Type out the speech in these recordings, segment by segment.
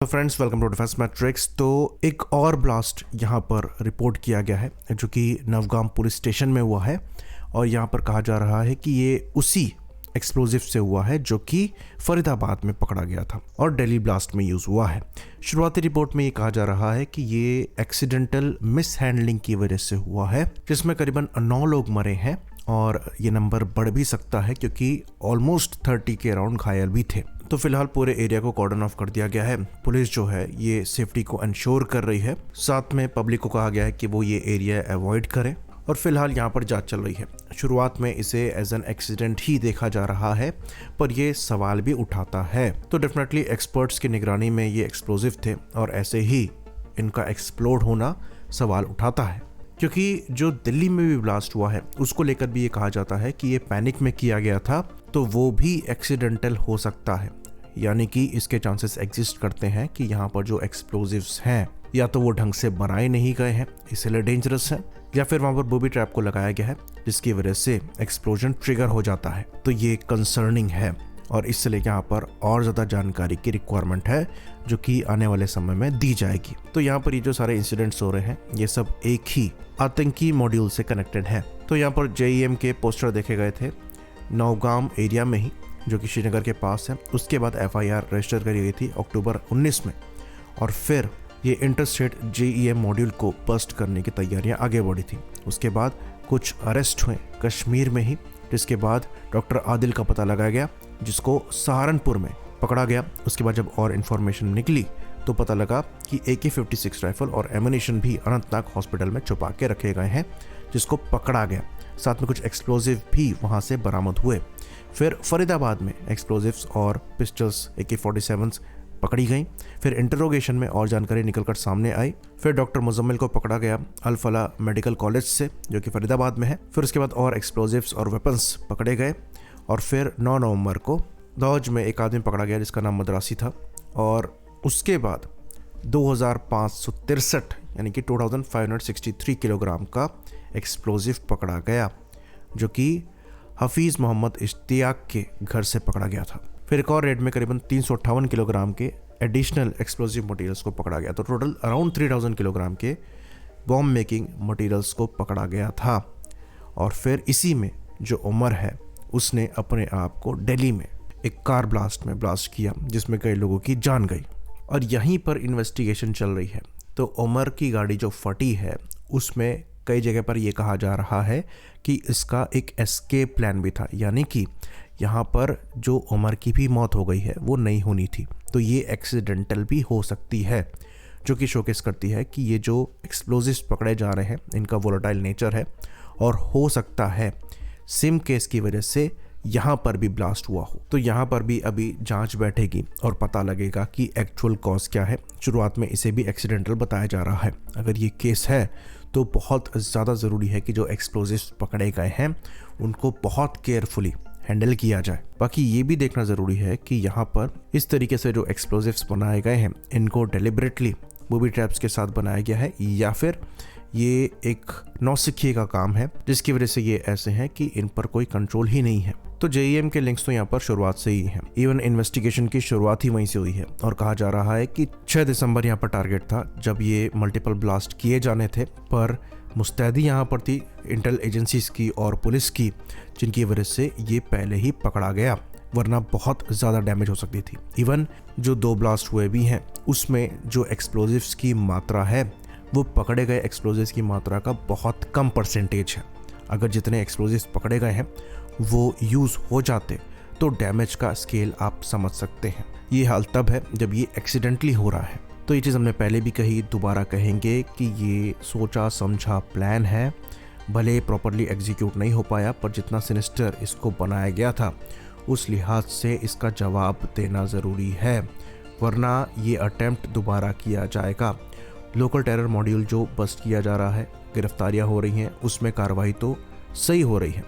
तो friends, welcome to defence matrix. तो एक और ब्लास्ट यहाँ पर रिपोर्ट किया गया है जो कि नवगाम पुलिस स्टेशन में हुआ है, और यहाँ पर कहा जा रहा है कि ये उसी एक्सप्लोजिव से हुआ है जो कि फरीदाबाद में पकड़ा गया था और दिल्ली ब्लास्ट में यूज़ हुआ है। शुरुआती रिपोर्ट में ये कहा जा रहा है कि ये एक्सीडेंटल मिस हैंडलिंग की वजह से हुआ है, जिसमें करीबन 9 लोग मरे हैं और ये नंबर बढ़ भी सकता है क्योंकि ऑलमोस्ट 30 के अराउंड घायल भी थे। तो फिलहाल पूरे एरिया को कॉर्डन ऑफ कर दिया गया है। पुलिस जो है ये सेफ्टी को इंश्योर कर रही है, साथ में पब्लिक को कहा गया है कि वो ये एरिया अवॉइड करें, और फिलहाल यहाँ पर जांच चल रही है। शुरुआत में इसे एज एन एक्सीडेंट ही देखा जा रहा है, पर ये सवाल भी उठाता है। तो डेफिनेटली एक्सपर्ट्स की निगरानी में ये एक्सप्लोजिव थे और ऐसे ही इनका एक्सप्लोड होना सवाल उठाता है, क्योंकि जो दिल्ली में भी ब्लास्ट हुआ है उसको लेकर भी ये कहा जाता है कि ये पैनिक में किया गया था, तो वो भी एक्सीडेंटल हो सकता है। यानी कि इसके चांसेस एग्जिस्ट करते हैं कि यहाँ पर जो एक्सप्लोजिव्स हैं या तो वो ढंग से बनाए नहीं गए हैं इसलिए डेंजरस है, या फिर वहाँ पर बूबी ट्रैप को लगाया गया है जिसकी वजह से एक्सप्लोजन ट्रिगर हो जाता है। तो ये कंसर्निंग है और इसलिए यहाँ पर और ज़्यादा जानकारी की रिक्वायरमेंट है जो कि आने वाले समय में दी जाएगी। तो यहाँ पर ये जो सारे इंसिडेंट्स हो रहे हैं ये सब एक ही आतंकी मॉड्यूल से कनेक्टेड है। तो यहाँ पर JEM के पोस्टर देखे गए थे नौगाम एरिया में ही, जो कि श्रीनगर के पास है। उसके बाद FIR रजिस्टर करी गई थी अक्टूबर 19 में, और फिर ये इंटरस्टेट JEM मॉड्यूल को बस्ट करने की तैयारियां आगे बढ़ी थी। उसके बाद कुछ अरेस्ट हुए कश्मीर में ही, जिसके बाद डॉक्टर आदिल का पता लगाया गया जिसको सहारनपुर में पकड़ा गया। उसके बाद जब और इन्फॉर्मेशन निकली तो पता लगा कि AK-56 राइफल और एमुनेशन भी अनंतनाग हॉस्पिटल में छुपा के रखे गए हैं, जिसको पकड़ा गया। साथ में कुछ एक्सप्लोजिव भी वहाँ से बरामद हुए। फिर फरीदाबाद में एक्सप्लोजिव्स और पिस्टल्स AK-47 पकड़ी गई। फिर इंटरोगेशन में और जानकारी निकलकर सामने आई। फिर डॉक्टर मुजम्मिल को पकड़ा गया अल फला मेडिकल कॉलेज से, जो कि फरीदाबाद में है। फिर उसके बाद और एक्सप्लोजिव्स और वेपन्स पकड़े गए, और फिर 9 नवंबर को दौज में एक आदमी पकड़ा गया जिसका नाम मद्रासी था, और उसके बाद 2563 यानी कि 2563 किलोग्राम का एक्सप्लोजिव पकड़ा गया, जो कि हफीज़ मोहम्मद इश्तियाक के घर से पकड़ा गया था। फिर एक और रेड में करीबन 358 किलोग्राम के एडिशनल एक्सप्लोजिव मटेरियल्स को पकड़ा गया। तो टोटल अराउंड 3000 किलोग्राम के बॉम्ब मेकिंग मटेरियल्स को पकड़ा गया था। और फिर इसी में जो उमर है उसने अपने आप को दिल्ली में एक कार ब्लास्ट में ब्लास्ट किया जिसमें कई लोगों की जान गई, और यहीं पर इन्वेस्टिगेशन चल रही है। तो उमर की गाड़ी जो फटी है उसमें कई जगह पर यह कहा जा रहा है कि इसका एक एस्केप प्लान भी था, यानी कि यहाँ पर जो उमर की भी मौत हो गई है वो नहीं होनी थी। तो ये एक्सीडेंटल भी हो सकती है, जो कि शोकेस करती है कि ये जो एक्सप्लोजिव्स पकड़े जा रहे हैं इनका वोलेटाइल नेचर है, और हो सकता है सिम केस की वजह से यहाँ पर भी ब्लास्ट हुआ हो। तो यहाँ पर भी अभी जांच बैठेगी और पता लगेगा कि एक्चुअल कॉज क्या है। शुरुआत में इसे भी एक्सीडेंटल बताया जा रहा है। अगर ये केस है तो बहुत ज़्यादा ज़रूरी है कि जो एक्सप्लोजिव्स पकड़े गए हैं उनको बहुत केयरफुली हैंडल किया जाए। बाकी ये भी देखना ज़रूरी है कि यहाँ पर इस तरीके से जो एक्सप्लोजिव्स बनाए गए हैं इनको डेलिबरेटली बूबी ट्रैप्स के साथ बनाया गया है, या फिर ये एक नौसिखिए का काम है जिसकी वजह से ये ऐसे हैं कि इन पर कोई कंट्रोल ही नहीं है। तो JEM के लिंक्स तो यहाँ पर शुरुआत से ही हैं। इवन इन्वेस्टिगेशन की शुरुआत ही वहीं से हुई है, और कहा जा रहा है कि 6 दिसंबर यहाँ पर टारगेट था जब ये मल्टीपल ब्लास्ट किए जाने थे, पर मुस्तैदी यहाँ पर थी इंटेल एजेंसीज की और पुलिस की, जिनकी वजह से ये पहले ही पकड़ा गया, वरना बहुत ज़्यादा डैमेज हो सकती थी। इवन जो 2 ब्लास्ट हुए भी हैं उसमें जो एक्सप्लोजिव्स की मात्रा है वो पकड़े गए एक्सप्लोजिव्स की मात्रा का बहुत कम परसेंटेज है। अगर जितने एक्सप्लोजिव्स पकड़े गए हैं वो यूज़ हो जाते तो डैमेज का स्केल आप समझ सकते हैं। ये हाल तब है जब ये एक्सीडेंटली हो रहा है। तो ये चीज़ हमने पहले भी कही, दोबारा कहेंगे कि ये सोचा समझा प्लान है। भले प्रॉपरली एग्जीक्यूट नहीं हो पाया, पर जितना सिनिस्टर इसको बनाया गया था उस लिहाज से इसका जवाब देना ज़रूरी है, वरना ये अटेम्प्ट दोबारा किया जाएगा। लोकल टेरर मॉड्यूल जो बस्ट किया जा रहा है, गिरफ्तारियां हो रही हैं, उसमें कार्रवाई तो सही हो रही है,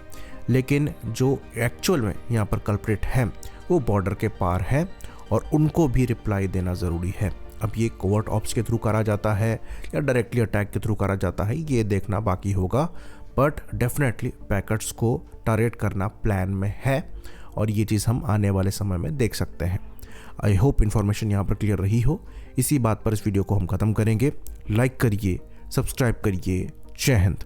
लेकिन जो एक्चुअल में यहाँ पर कल्प्रिट हैं वो बॉर्डर के पार हैं, और उनको भी रिप्लाई देना ज़रूरी है। अब ये कोवर्ट ऑप्स के थ्रू करा जाता है या डायरेक्टली अटैक के थ्रू करा जाता है ये देखना बाकी होगा, बट डेफिनेटली पैकेट्स को टारगेट करना प्लान में है, और ये चीज़ हम आने वाले समय में देख सकते हैं। आई होप इन्फॉर्मेशन यहाँ पर क्लियर रही हो। इसी बात पर इस वीडियो को हम ख़त्म करेंगे। लाइक करिए, सब्सक्राइब करिए। जय हिंद।